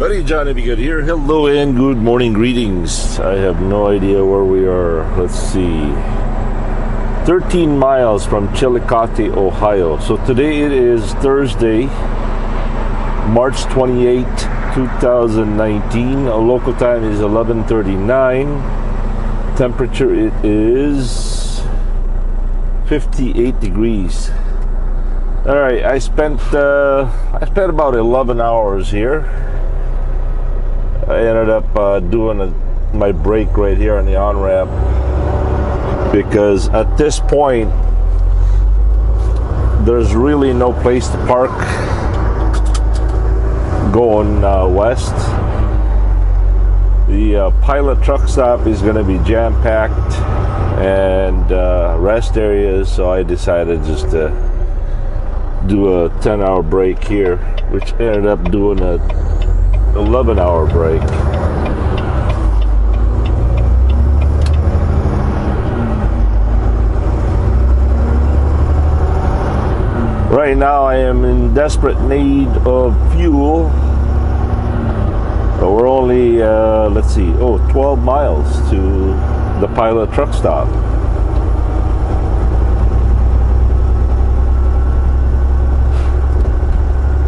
everybody, Johnny Be Good here. Hello and good morning greetings. I have no idea where we are. Let's see. 13 miles from Chillicothe, Ohio. So today it is Thursday, March 28, 2019. Local time is 11:39. Temperature it is 58 degrees. All right, I spent about 11 hours here. I ended up doing my break right here on the on-ramp because at this point there's really no place to park going west. The pilot truck stop is going to be jam-packed and rest areas, so I decided just to do a 10-hour break here, which ended up doing a 11-hour break. Right now I am in desperate need of fuel. We're only 12 miles to the pilot truck stop.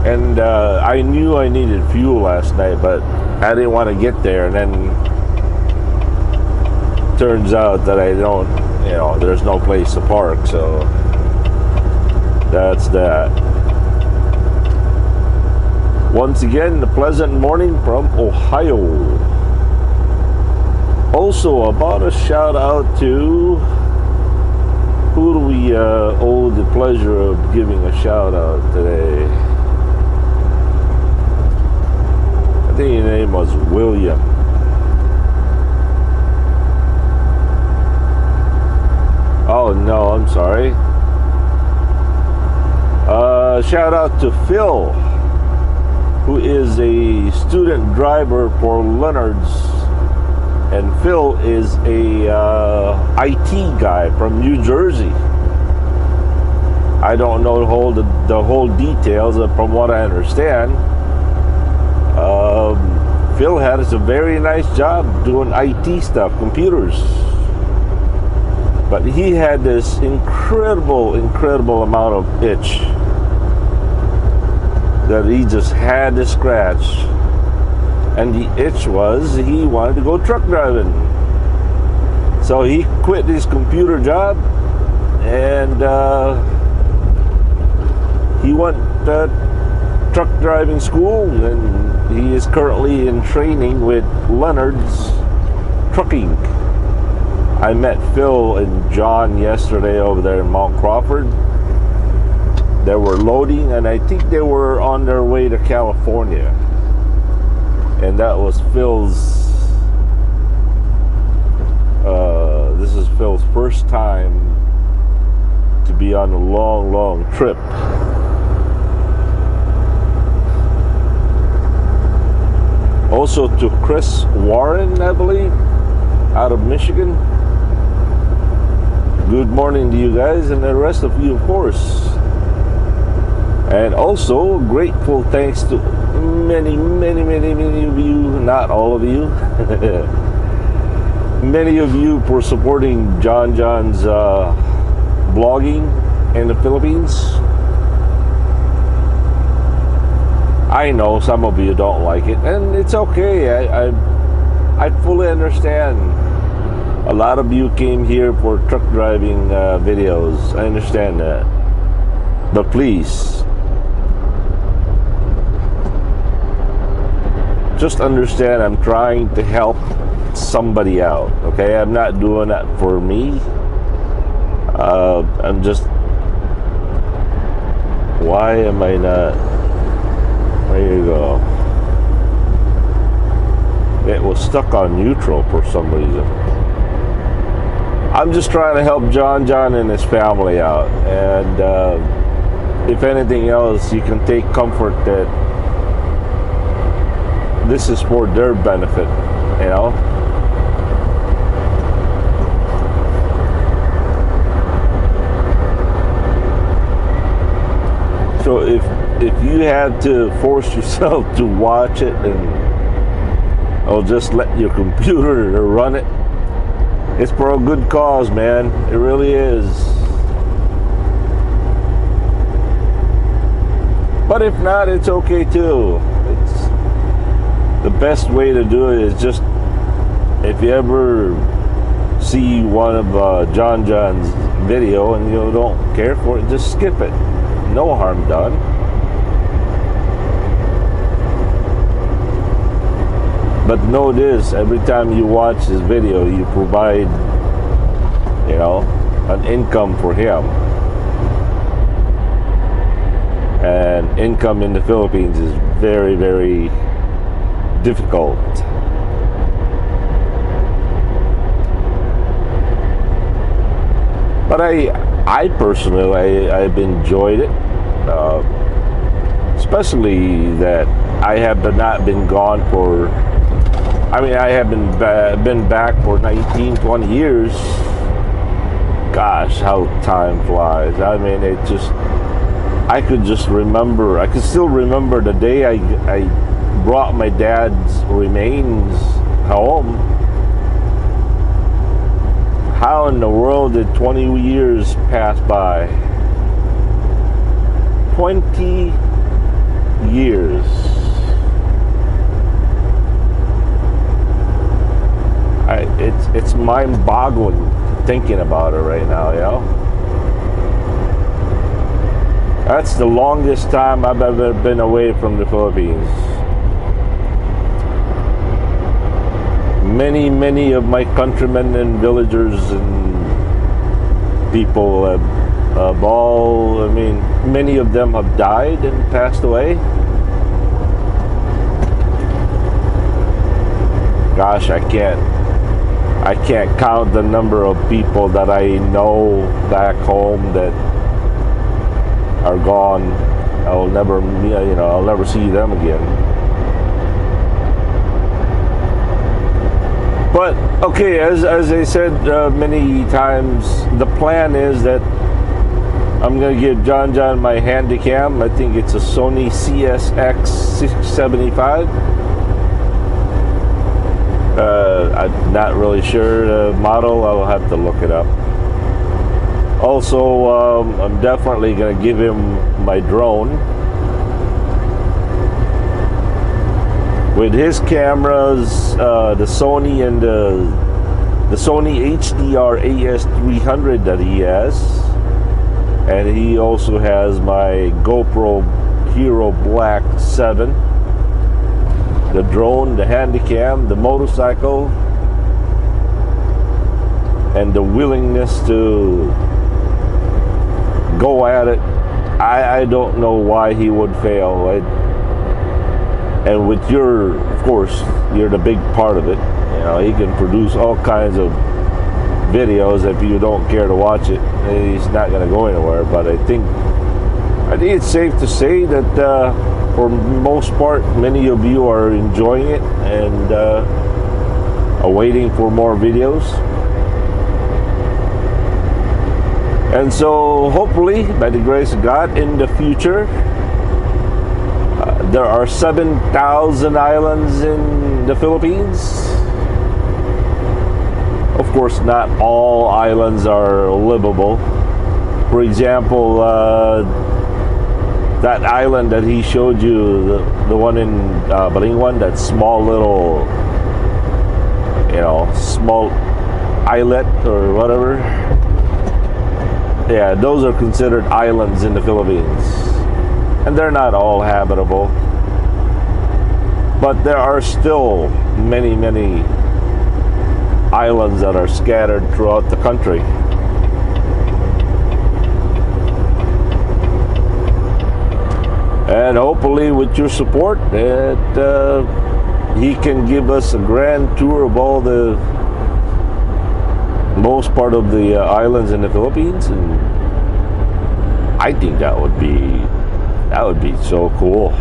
And I knew I needed fuel last night, but I didn't want to get there. And then turns out that I don't, there's no place to park. So that's that. Once again, a pleasant morning from Ohio. Also, about a shout out to, who do we owe the pleasure of giving a shout out today? I think his name was William. Oh no, I'm sorry. Shout out to Phil, who is a student driver for Leonard's, and Phil is a IT guy from New Jersey. I don't know the whole details, but from what I understand, Phil has a very nice job doing IT stuff, computers. But he had this incredible amount of itch that he just had to scratch. And the itch was he wanted to go truck driving. So he quit his computer job and he went to truck driving school, and he is currently in training with Leonard's Trucking. I met Phil and John yesterday over there in Mount Crawford. They were loading, and I think they were on their way to California. And that was this is Phil's first time to be on a long trip. Also to Chris Warren, I believe, out of Michigan. Good morning to you guys, and the rest of you, of course. And also, grateful thanks to many of you, not all of you, many of you for supporting John's blogging in the Philippines. I know some of you don't like it, and it's okay. I fully understand. A lot of you came here for truck driving videos. I understand that. But please, just understand I'm trying to help somebody out, okay? I'm not doing that for me. I'm just... Why am I not... There you go. It was stuck on neutral for some reason. I'm just trying to help John and his family out. And if anything else, you can take comfort that this is for their benefit, So if you you have to force yourself to watch it or just let your computer run it, it's for a good cause, man. It really is. But if not, it's okay too. It's the best way to do it is just, if you ever see one of John's video and you don't care for it, just skip it. No harm done. But know this, every time you watch this video, you provide, an income for him. And income in the Philippines is very, very difficult. But I personally, I've enjoyed it, especially that I have not been gone for. I have been back for 19, 20 years. Gosh, how time flies! I could still remember the day I brought my dad's remains home. How in the world did 20 years pass by? 20 years. It's mind-boggling thinking about it right now, That's the longest time I've ever been away from the Philippines. Many of my countrymen and villagers and people many of them have died and passed away. Gosh, I can't count the number of people that I know back home that are gone. I'll never see them again. But okay, as I said many times, the plan is that I'm gonna give John my Handycam. I think it's a Sony CSX 675. I'm not really sure the model. I'll have to look it up. Also, I'm definitely going to give him my drone. With his cameras, the Sony and the Sony HDR AS300 that he has. And he also has my GoPro Hero Black 7. The drone, the Handycam, the motorcycle, and the willingness to go at it. I don't know why he would fail. And with of course, you're the big part of it. He can produce all kinds of videos. If you don't care to watch it, he's not going to go anywhere. But I think it's safe to say that for most part, many of you are enjoying it and awaiting for more videos. And so hopefully, by the grace of God, in the future, there are 7,000 islands in the Philippines. Of course, not all islands are livable. For example, that island that he showed you, the one in Balingwan, that small little, small islet or whatever. Yeah, those are considered islands in the Philippines. And they're not all habitable. But there are still many islands that are scattered throughout the country. And hopefully with your support that he can give us a grand tour of all the most part of the islands in the Philippines, and I think that would be so cool.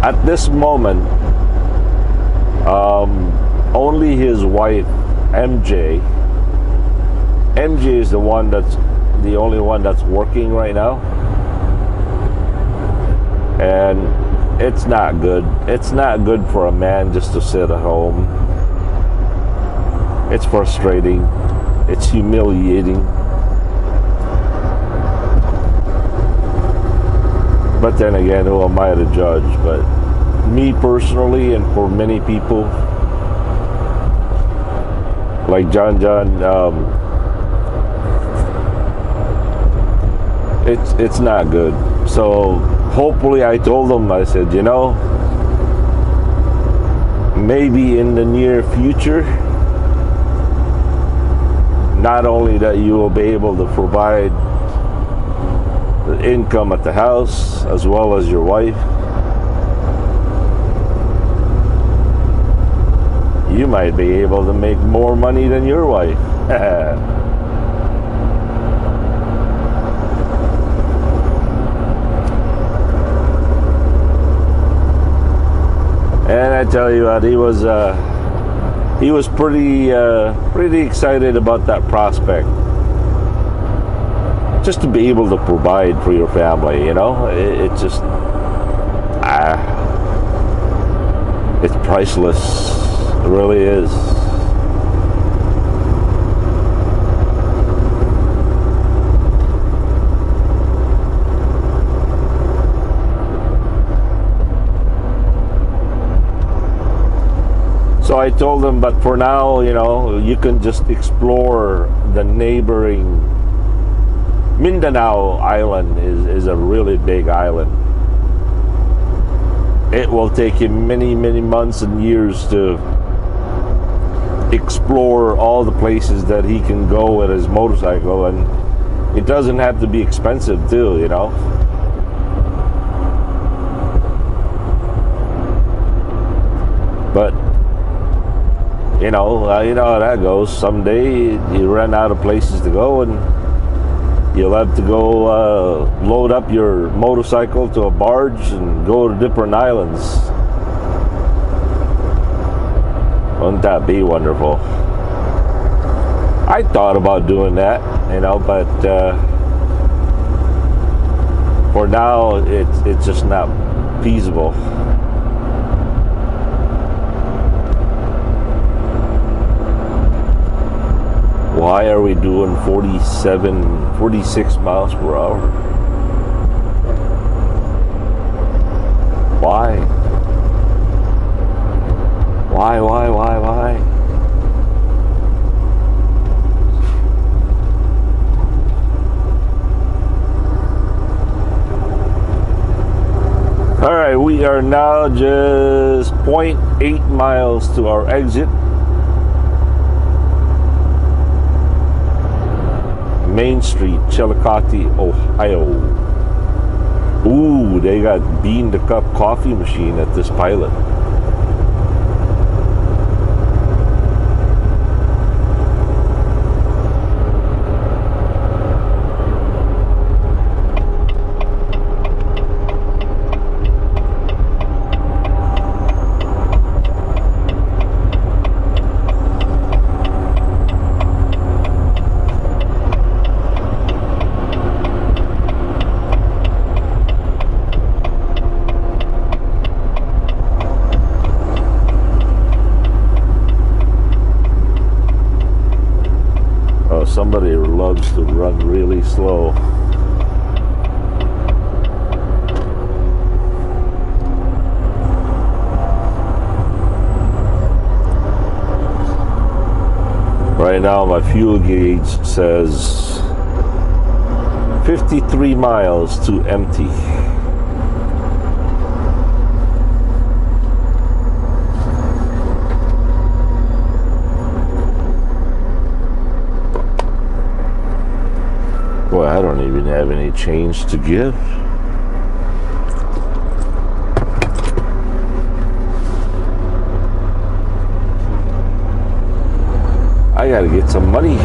At this moment, Only his wife, MJ. MJ is the only one that's working right now. And it's not good. It's not good for a man just to sit at home. It's frustrating. It's humiliating. But then again, who am I to judge? But me personally, and for many people, like John, it's not good. So hopefully, I told them, I said, maybe in the near future, not only that you will be able to provide the income at the house as well as your wife, you might be able to make more money than your wife. And I tell you what, he was pretty excited about that prospect. Just to be able to provide for your family, it's just, it's priceless. It really is. So I told them, but for now, you can just explore the neighboring Mindanao Island is a really big island. It will take him many, many months and years to explore all the places that he can go with his motorcycle, and it doesn't have to be expensive too, But you know how that goes. Someday you run out of places to go, and you'll have to go load up your motorcycle to a barge and go to different islands. Wouldn't that be wonderful? I thought about doing that, but for now it's just not feasible. Why are we doing 46 miles per hour? Why? Why? All right, we are now just 0.8 miles to our exit. Main Street, Chillicothe, Ohio. Ooh, they got bean to cup coffee machine at this pilot. Somebody loves to run really slow. Right now my fuel gauge says 53 miles to empty. Boy, I don't even have any change to give. I gotta get some money.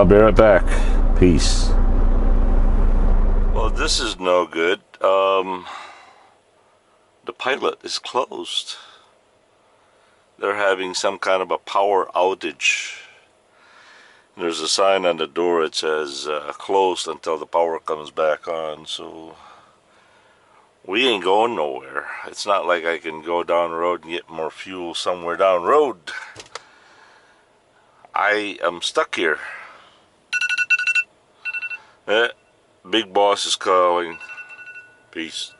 I'll be right back. Peace. Well, this is no good. The pilot is closed. They're having some kind of a power outage. There's a sign on the door that says closed until the power comes back on, so we ain't going nowhere. It's not like I can go down the road and get more fuel somewhere down the road. I am stuck here. Big boss is calling. Peace.